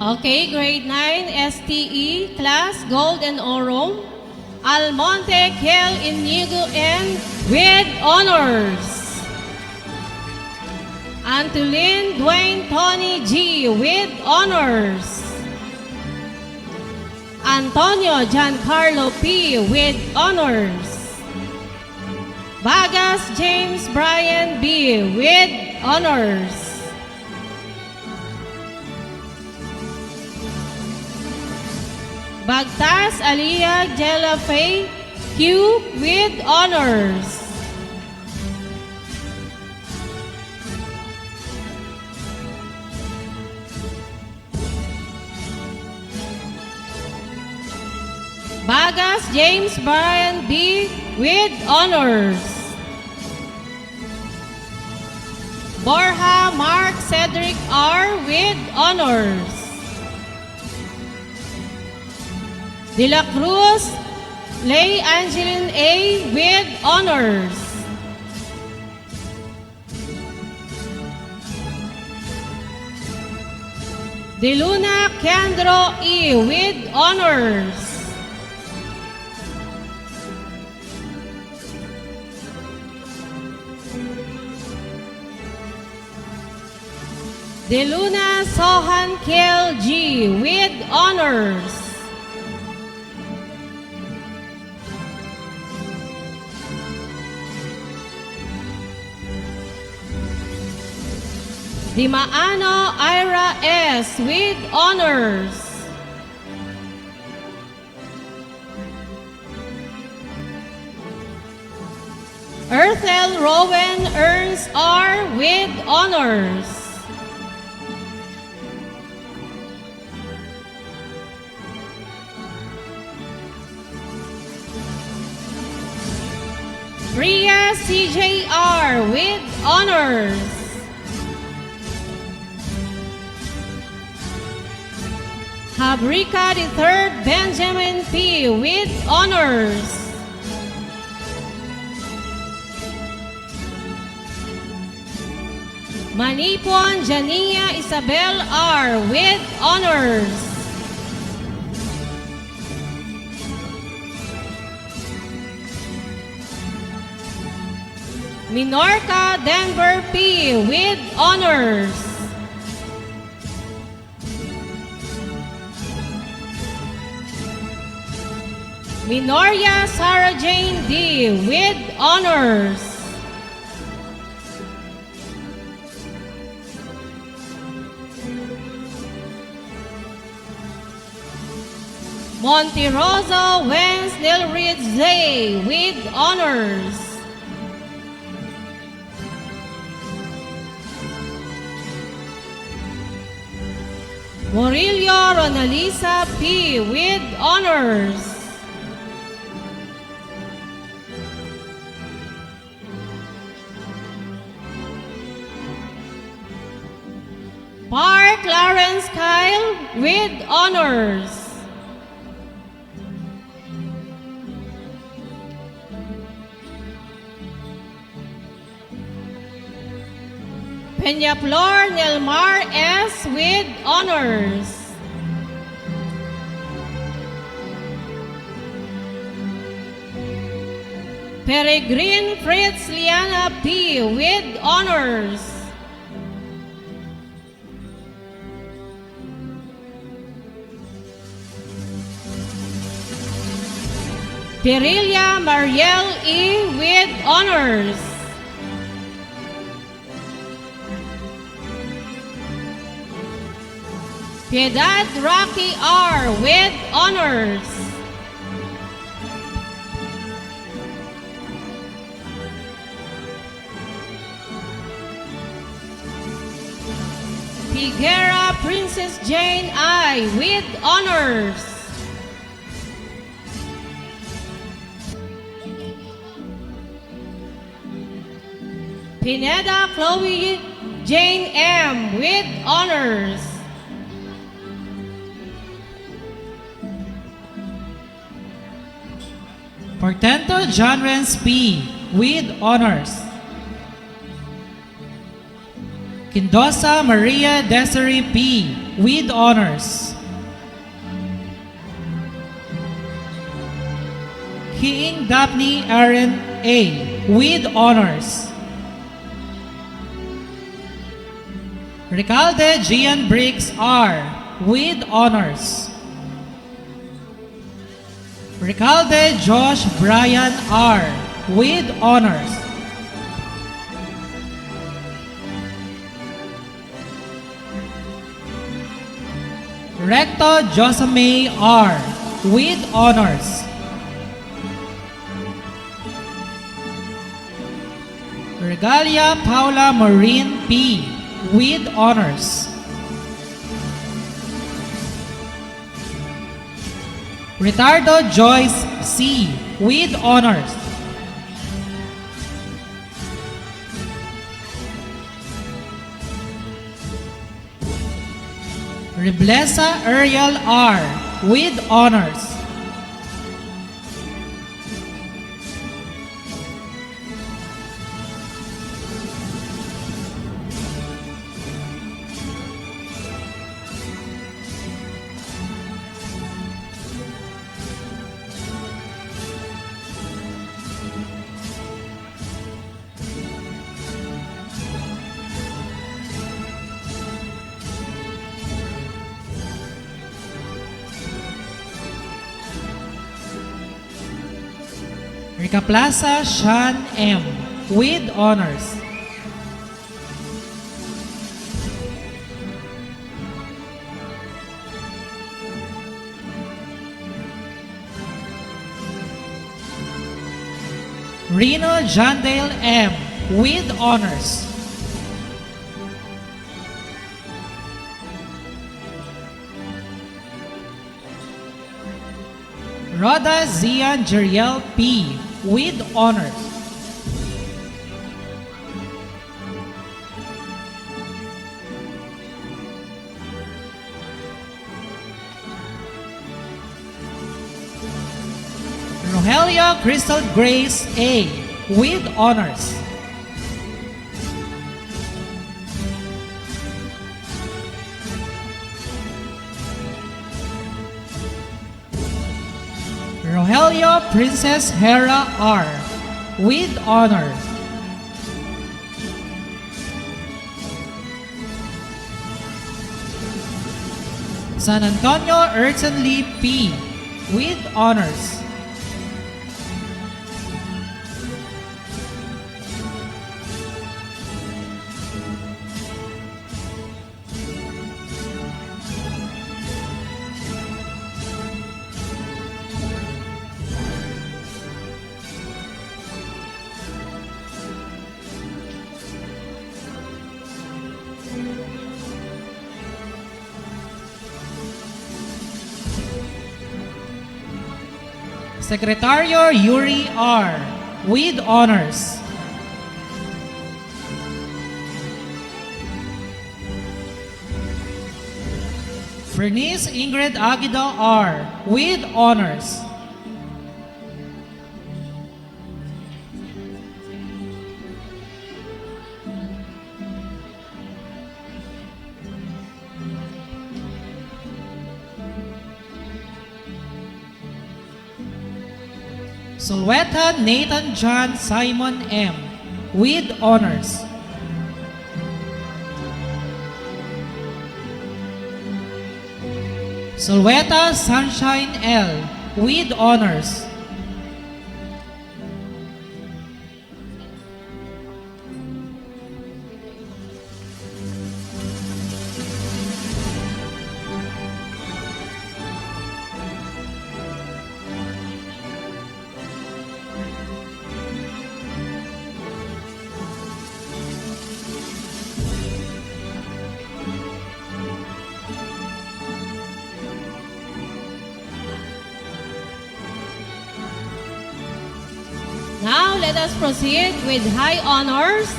Okay, grade 9, STE, class Gold and Orum, Almonte Kel Inigo N with honors. Antolin Dwayne Tony G with honors. Antonio Giancarlo P with honors. Bagas James Brian B with honors. Bagtas Aliyah Jella Faye Q with honors. Bagas James Brian B with honors. Borja Mark Cedric R with honors. De la Cruz Lay Angeline A with honors. De Luna Candro E with honors. De Luna Sohan Kel G with honors. Di Maano Ira S with honors. Earthel Rowan Ernst R with honors. Ria CJR with honors. Habrika III Benjamin P with honors. Manipon Jania Isabel R with honors. Minorca Denver P with honors. Minoria Sarah Jane D with honors. Monterosa Wens Nilrid Z with honors. Morillo Ronalisa P with honors. Park Lawrence Kyle with honors. Peñaflor Nelmar S with honors. Peregrine Fritz Liana P with honors. Terilia Mariel E with honors. Piedad Rocky R with honors. Figuera Princess Jane I with honors. Pineda Chloe Jane M with honors. Portento John Renz P with honors. Quindosa Maria Desiree P with honors. King Daphne Aaron A. with honors. Recalde Gian Briggs R. with honors. Recalde Josh Brian R. with honors. Recto Josame R. with honors. Regalia Paula Maureen P. with honors. Ritardo Joyce C. with honors. Reblesa Ariel R. with honors. Rica Plaza Sean M. with honors. Reno Jandale M. with honors. Rhoda Zian Jeriel P. with honors. Rogelio Crystal Grace A. with honors. Rogelio Princess Hera R. with honor. San Antonio Urton Lee P. with honors. Secretario Yuri R. with honors. Bernice Ingrid Aguido R. with honors. Solweta Nathan John Simon M. with honors. Solweta Sunshine L. with honors. Now let us proceed with high honors.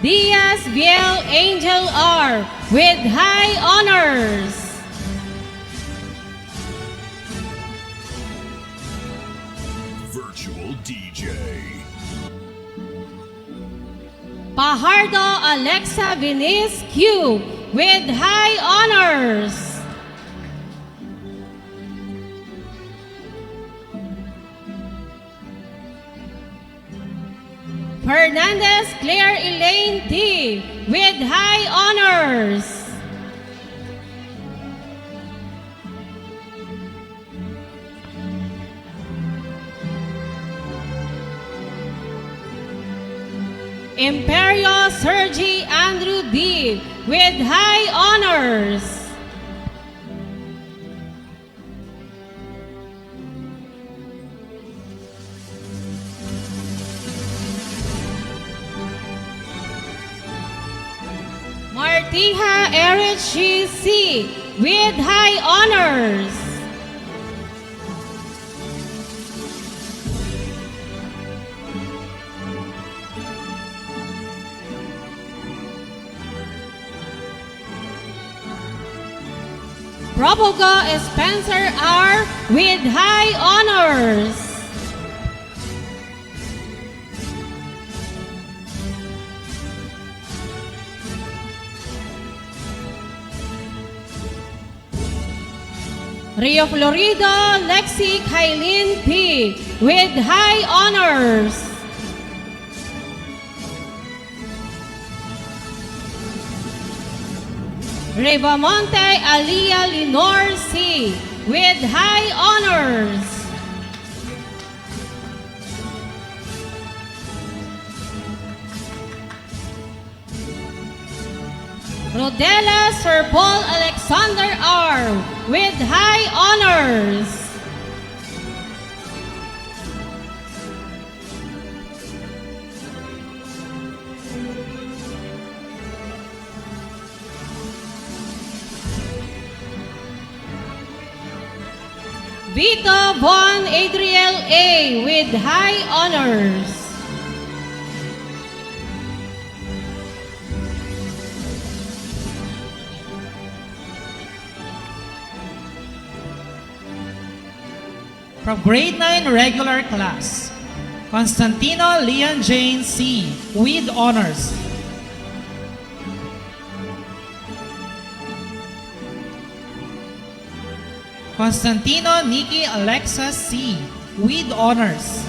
Diaz Biel Angel R. with high honors. Virtual DJ. Pajardo Alexa Venice Q. with high honors. Fernandez Claire Elaine T. with high honors. Imperio Sergi Andrew D. with high honors. Martiha Erich C. with high honors. Proboga Spencer R. with high honors. Rio Florida Lexi Kailin P. with high honors. Ribamonte Alia Lenore C. with high honors. Rodela Sir Paul Alexander R. with high honors. Vito Von Adriel A. with high honors. From grade 9 regular class, Constantino Leon Jane C. with honors. Constantino Nikki Alexa C. with honors.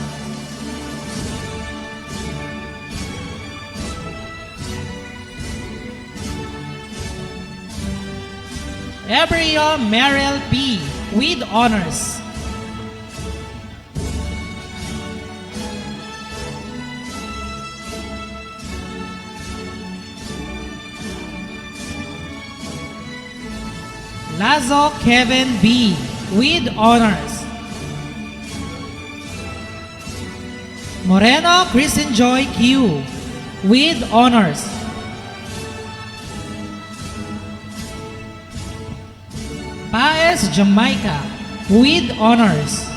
Ebrio Merrill P. with honors. Lazo Kevin B. with honors. Moreno Kristen Joy Q. with honors. Paez Jamaica with honors.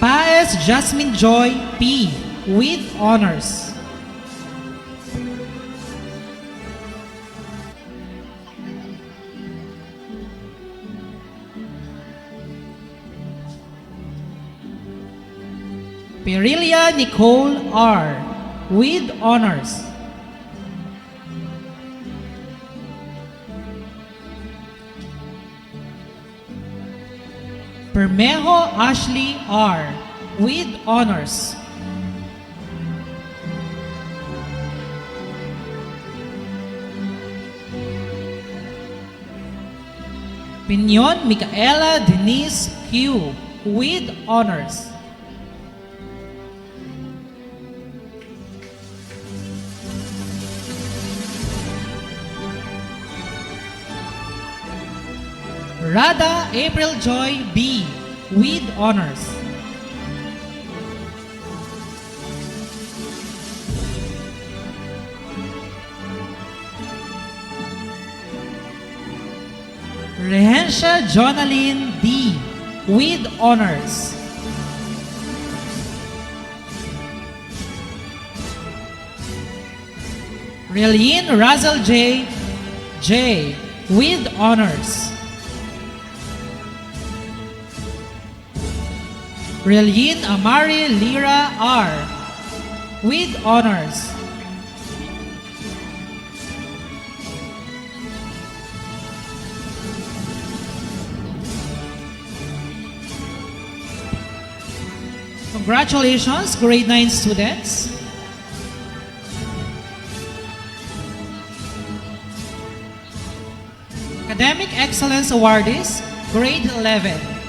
Paez Jasmine Joy P. with honors. Perilia Nicole R. with honors. Permejo Ashley R. with honors. Piñon Micaela Denise Q. with honors. Rada April Joy B. with honors. Rehencia Jonaline D. with honors. Relien Razel J. with honors. Relien Amari Lira R. with honors. Congratulations, grade 9 students. Academic Excellence Awardees, grade 11.